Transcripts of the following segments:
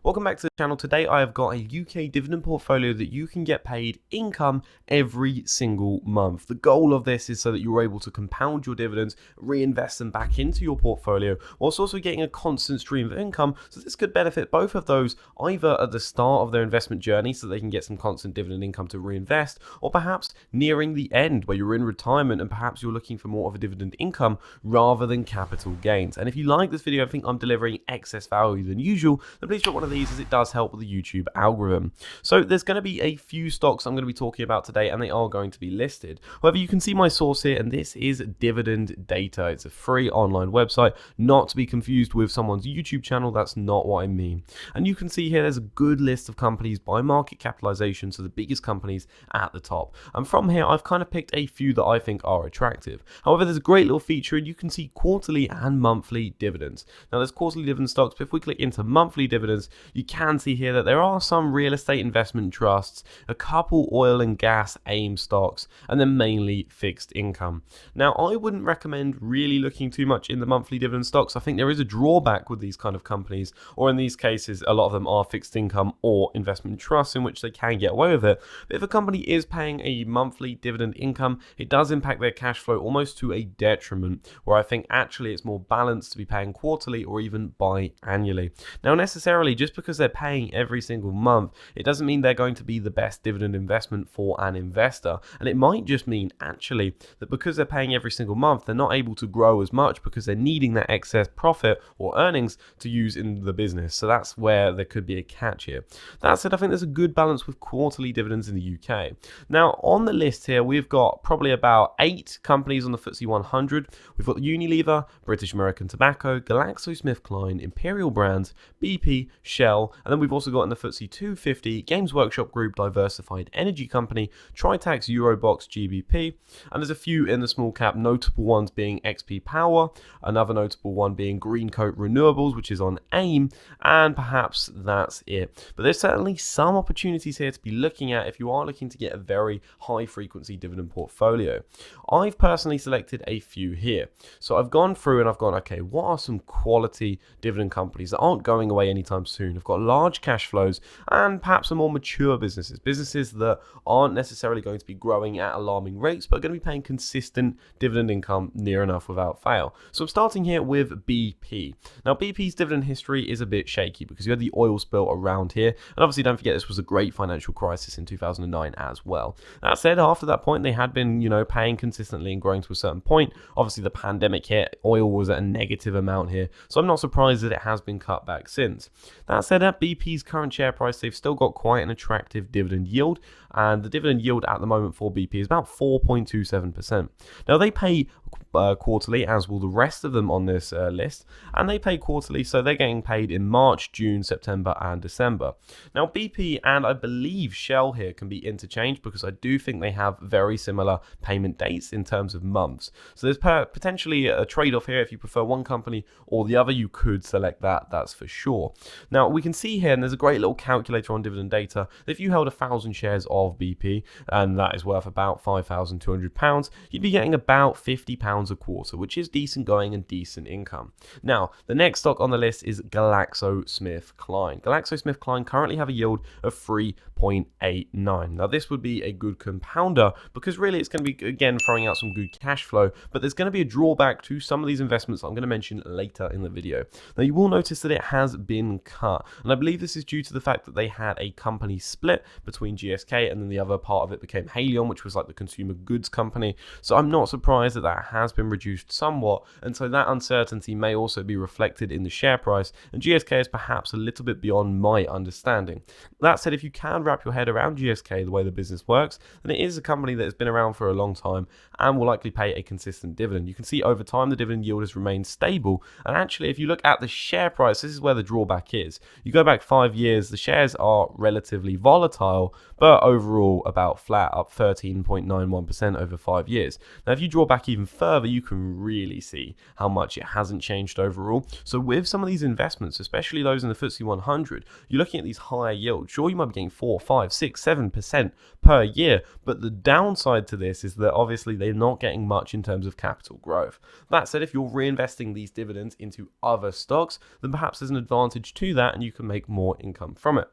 Welcome back to the channel. Today I have got a UK dividend portfolio that you can get paid income every single month. The goal of this is so that you're able to compound your dividends, reinvest them back into your portfolio, whilst also getting a constant stream of income. So this could benefit both of those either at the start of their investment journey so they can get some constant dividend income to reinvest, or perhaps nearing the end where you're in retirement and perhaps you're looking for more of a dividend income rather than capital gains. And if you like this video, I think I'm delivering excess value than usual, then please drop one of these as it does help with the YouTube algorithm. So there's going to be a few stocks I'm going to be talking about today and they are going to be listed. However, you can see my source here, and this is Dividend Data. It's a free online website, not to be confused with someone's YouTube channel. That's not what I mean. And you can see here there's a good list of companies by market capitalization, so the biggest companies at the top. And from here I've kind of picked a few that I think are attractive. However, there's a great little feature and you can see quarterly and monthly dividends. Now there's quarterly dividend stocks, but if we click into monthly dividends, you can see here that there are some real estate investment trusts, a couple oil and gas AIM stocks, and then mainly fixed income. Now I wouldn't recommend really looking too much in the monthly dividend stocks. I think there is a drawback with these kind of companies, or in these cases a lot of them are fixed income or investment trusts in which they can get away with it. But if a company is paying a monthly dividend income, it does impact their cash flow almost to a detriment, where I think actually it's more balanced to be paying quarterly or even biannually. Now necessarily, just because they're paying every single month, it doesn't mean they're going to be the best dividend investment for an investor. And it might just mean actually that because they're paying every single month, they're not able to grow as much because they're needing that excess profit or earnings to use in the business. So that's where there could be a catch here. That said, I think there's a good balance with quarterly dividends in the UK. Now on the list here, we've got probably about 8 companies on the FTSE 100. We've got Unilever, British American Tobacco, GlaxoSmithKline, Imperial Brands, BP, Shell, and then we've also got in the FTSE 250, Games Workshop Group, Diversified Energy Company, Tritax, Eurobox, GBP, and there's a few in the small cap, notable ones being XP Power, another notable one being Greencoat Renewables, which is on AIM, and perhaps that's it. But there's certainly some opportunities here to be looking at if you are looking to get a very high frequency dividend portfolio. I've personally selected a few here. So I've gone through and I've gone, okay, what are some quality dividend companies that aren't going away anytime soon, have got large cash flows, and perhaps some more mature businesses that aren't necessarily going to be growing at alarming rates, but are going to be paying consistent dividend income near enough without fail. So I'm starting here with BP. Now BP's dividend history is a bit shaky because you had the oil spill around here, and obviously don't forget this was a great financial crisis in 2009 as well. That said, after that point they had been, paying consistently and growing to a certain point. Obviously the pandemic hit, oil was at a negative amount here, so I'm not surprised that it has been cut back since. That said, at BP's current share price, they've still got quite an attractive dividend yield, and the dividend yield at the moment for BP is about 4.27%. Now they pay quarterly, as will the rest of them on this list, and they pay quarterly, so they're getting paid in March, June, September and December. Now BP and I believe Shell here can be interchanged because I do think they have very similar payment dates in terms of months. So there's potentially a trade-off here. If you prefer one company or the other, you could select that's for sure. Now we can see here, and there's a great little calculator on Dividend Data, that if you held 1,000 shares of BP, and that is worth about £5,200, you'd be getting about £50 a quarter, which is decent going and decent income. Now, the next stock on the list is GlaxoSmithKline. GlaxoSmithKline currently have a yield of 3.89. Now, this would be a good compounder because really it's going to be, again, throwing out some good cash flow, but there's going to be a drawback to some of these investments I'm going to mention later in the video. Now, you will notice that it has been cut, and I believe this is due to the fact that they had a company split between GSK and then the other part of it became Haleon, which was like the consumer goods company. So I'm not surprised that that has been reduced somewhat, and so that uncertainty may also be reflected in the share price, and GSK is perhaps a little bit beyond my understanding. That said, if you can wrap your head around GSK, the way the business works, then it is a company that has been around for a long time and will likely pay a consistent dividend. You can see over time the dividend yield has remained stable, and actually if you look at the share price, this is where the drawback is. You go back 5 years, the shares are relatively volatile, but overall about flat, up 13.91% over 5 years. Now if you draw back even further, you can really see how much it hasn't changed overall. So with some of these investments, especially those in the FTSE 100, you're looking at these higher yields. Sure, you might be getting 4, 5, 6, 7% per year, but the downside to this is that obviously they're not getting much in terms of capital growth. That said, if you're reinvesting these dividends into other stocks, then perhaps there's an advantage to that and you can make more income from it.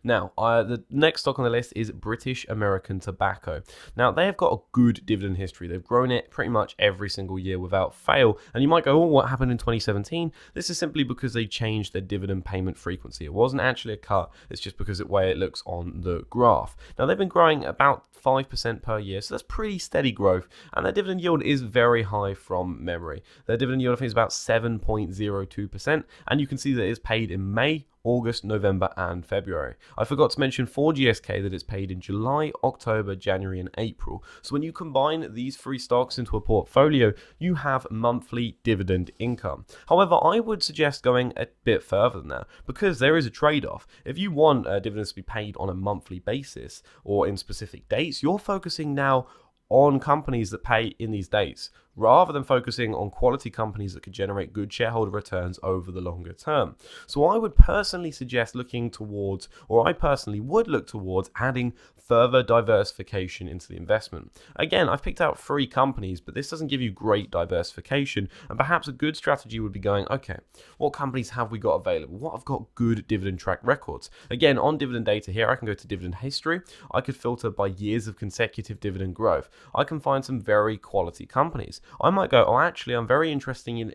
Now, the next stock on the list is British American Tobacco. Now, they have got a good dividend history. They've grown it pretty much every single year without fail. And you might go, oh, what happened in 2017? This is simply because they changed their dividend payment frequency. It wasn't actually a cut. It's just because of the way it looks on the graph. Now, they've been growing about 5% per year, so that's pretty steady growth. And their dividend yield is very high from memory. Their dividend yield, I think, is about 7.02%. And you can see that it's paid in May, August, November, and February. I forgot to mention for GSK that it's paid in July, October, January, and April. So when you combine these three stocks into a portfolio, you have monthly dividend income. However, I would suggest going a bit further than that because there is a trade-off. If you want dividends to be paid on a monthly basis or in specific dates, you're focusing now on companies that pay in these dates, rather than focusing on quality companies that could generate good shareholder returns over the longer term. So I would personally suggest looking towards, or I personally would look towards adding further diversification into the investment. Again, I've picked out 3 companies, but this doesn't give you great diversification, and perhaps a good strategy would be going, okay, what companies have we got available? What have got good dividend track records? Again, on dividend data here, I can go to dividend history. I could filter by years of consecutive dividend growth. I can find some very quality companies. I might go, oh, actually, I'm very interested in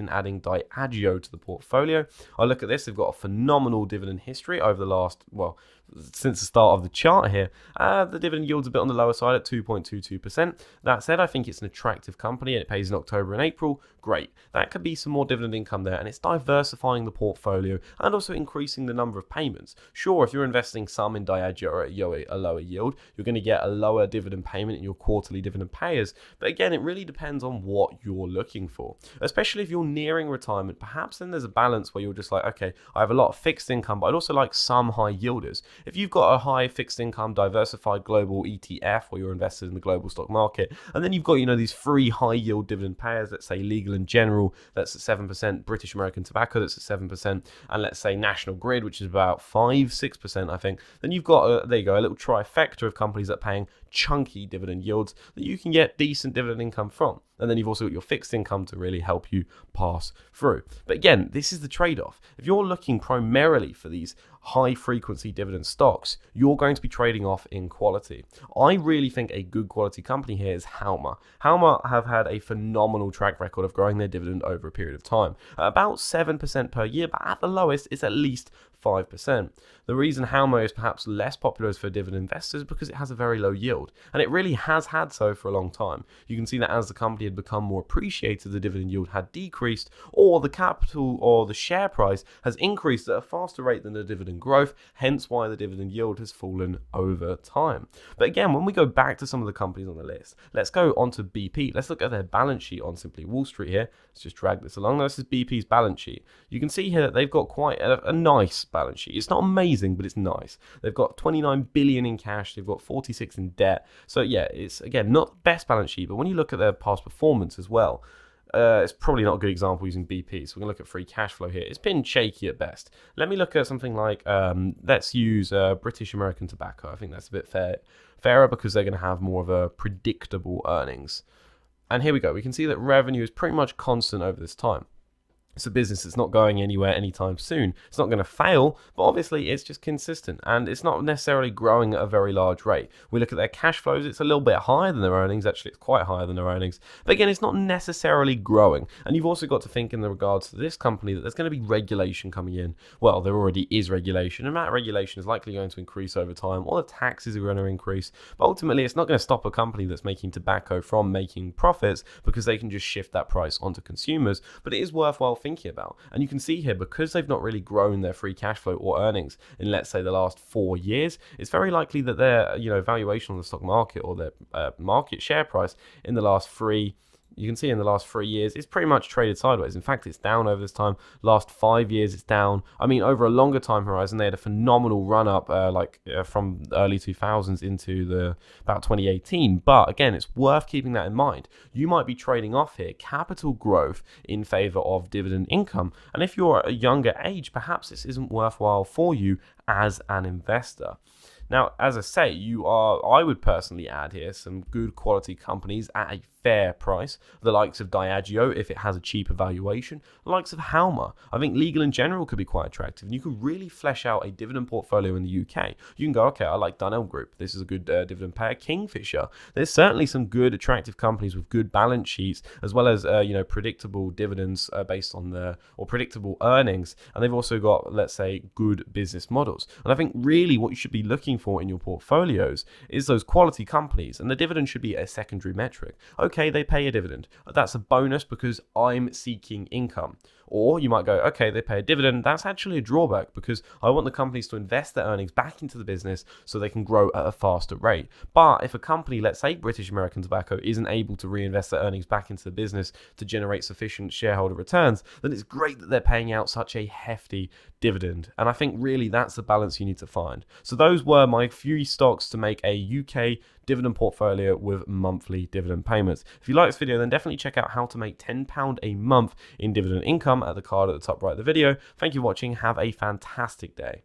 adding Diageo to the portfolio. I look at this, they've got a phenomenal dividend history over the last, well, since the start of the chart here. The dividend yield's a bit on the lower side at 2.22%. That said, I think it's an attractive company. It pays in October and April. Great. That could be some more dividend income there, and it's diversifying the portfolio and also increasing the number of payments. Sure, if you're investing some in Diageo at a lower yield, you're going to get a lower dividend payment in your quarterly dividend payers. But again, it really depends on what you're looking for. Especially if you're nearing retirement, perhaps then there's a balance where you're just like, okay, I have a lot of fixed income, but I'd also like some high yielders. If you've got a high fixed income diversified global ETF where you're invested in the global stock market, and then you've got, these 3 high yield dividend payers, let's say Legal and General, that's at 7%, British American Tobacco, that's at 7%, and let's say National Grid, which is about 5-6%, I think, then you've got, there you go, a little trifecta of companies that are paying chunky dividend yields that you can get decent dividend income from. And then you've also got your fixed income to really help you pass through. But again, this is the trade-off. If you're looking primarily for these high frequency dividend stocks, you're going to be trading off in quality. I really think a good quality company here is Halma. Halma have had a phenomenal track record of growing their dividend over a period of time. About 7% per year, but at the lowest, it's at least 5%. The reason Halma is perhaps less popular for dividend investors is because it has a very low yield, and it really has had so for a long time. You can see that as the company had become more appreciated, the dividend yield had decreased, or the capital or the share price has increased at a faster rate than the dividend growth, hence why the dividend yield has fallen over time. But again, when we go back to some of the companies on the list, let's go on to BP. Let's look at their balance sheet on Simply Wall Street here. Let's just drag this along. This is BP's balance sheet. You can see here that they've got quite a nice balance sheet. It's not amazing, but it's nice. They've got 29 billion in cash. They've got 46 in debt. So yeah, it's again not the best balance sheet, but when you look at their past performance as well, it's probably not a good example using BP. So we're going to look at free cash flow here. It's been shaky at best. Let me look at something like, let's use British American Tobacco. I think that's a bit fairer because they're going to have more of a predictable earnings. And here we go. We can see that revenue is pretty much constant over this time. It's a business that's not going anywhere anytime soon. It's not going to fail, but obviously it's just consistent and it's not necessarily growing at a very large rate. We look at their cash flows, it's a little bit higher than their earnings. Actually, it's quite higher than their earnings. But again, it's not necessarily growing. And you've also got to think in the regards to this company that there's going to be regulation coming in. Well, there already is regulation, and that regulation is likely going to increase over time. All the taxes are going to increase. But ultimately, it's not going to stop a company that's making tobacco from making profits because they can just shift that price onto consumers. But it is worthwhile thinking about. And you can see here, because they've not really grown their free cash flow or earnings in, let's say, the last 4 years, it's very likely that their valuation on the stock market or their market share price in the last 3 you can see in the last 3 years, it's pretty much traded sideways. In fact, it's down over this time. Last 5 years, it's down. I mean, over a longer time horizon, they had a phenomenal run up, from the early 2000s into about 2018. But again, it's worth keeping that in mind. You might be trading off here capital growth in favor of dividend income. And if you're at a younger age, perhaps this isn't worthwhile for you as an investor. Now, as I say, I would personally add here some good quality companies at a fair price, the likes of Diageo if it has a cheaper valuation, the likes of Halma. I think Legal & General could be quite attractive, and you can really flesh out a dividend portfolio in the UK. You can go, okay, I like Dunelm Group. This is a good dividend payer. Kingfisher. There's certainly some good, attractive companies with good balance sheets, as well as predictable dividends or predictable earnings, and they've also got, let's say, good business models. And I think really what you should be looking for in your portfolios is those quality companies, and the dividend should be a secondary metric. Okay, they pay a dividend. That's a bonus because I'm seeking income. Or you might go, okay, they pay a dividend. That's actually a drawback because I want the companies to invest their earnings back into the business so they can grow at a faster rate. But if a company, let's say British American Tobacco, isn't able to reinvest their earnings back into the business to generate sufficient shareholder returns, then it's great that they're paying out such a hefty dividend. And I think really that's the balance you need to find. So those were my few stocks to make a UK dividend portfolio with monthly dividend payments. If you like this video, then definitely check out how to make £10 a month in dividend income at the card at the top right of the video. Thank you for watching. Have a fantastic day.